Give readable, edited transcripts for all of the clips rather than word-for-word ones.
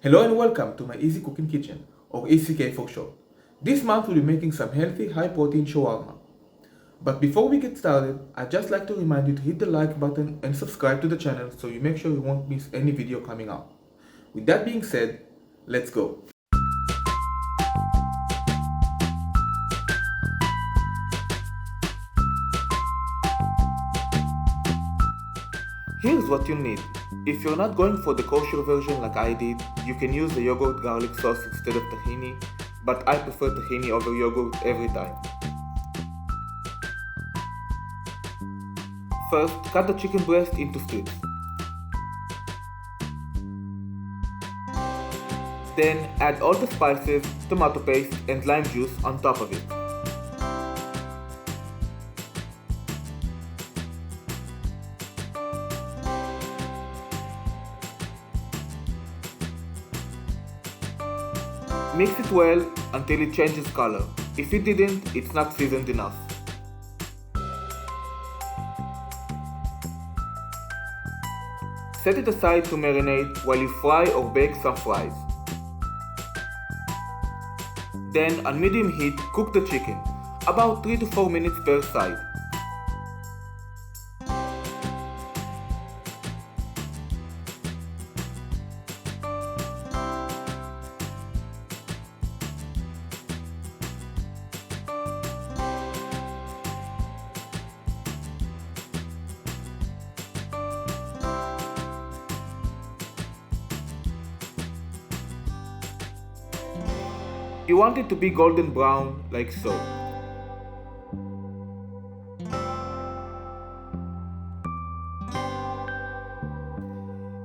Hello and welcome to my Easy Cooking Kitchen, or ECK for short. This month we'll be making some healthy, high-protein shawarma. But before we get started, I'd just like to remind you to hit the like button and subscribe to the channel so you make sure you won't miss any video coming up. With that being said, let's go. Here's what you need. If you're not going for the kosher version like I did, you can use the yogurt garlic sauce instead of tahini, but I prefer tahini over yogurt every time. First, cut the chicken breast into strips. Then add all the spices, tomato paste and lime juice on top of it. Mix it well until it changes color. If it didn't, it's not seasoned enough. Set it aside to marinate while you fry or bake some fries. Then, on medium heat, cook the chicken, about 3 to 4 minutes per side. You want it to be golden brown, like so.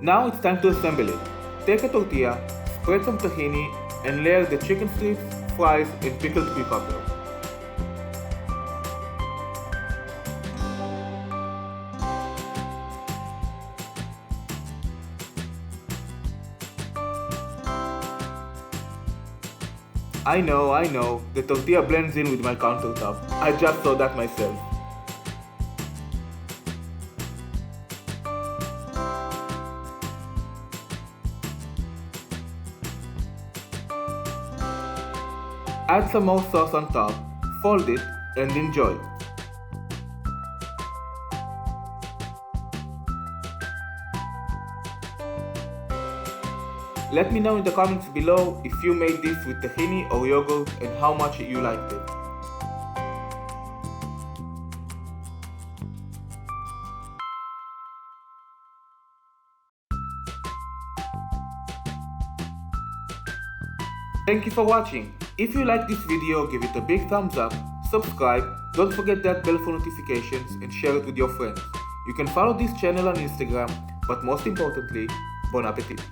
Now it's time to assemble it. Take a tortilla, spread some tahini, and layer the chicken strips, fries, and pickled cucumber. I know, the tortilla blends in with my countertop. I just saw that myself. Add some more sauce on top, fold it, and enjoy. Let me know in the comments below if you made this with tahini or yogurt and how much you liked it. Thank you for watching. If you like this video, give it a big thumbs up, subscribe, don't forget that bell for notifications, and share it with your friends. You can follow this channel on Instagram, but most importantly, bon appetit!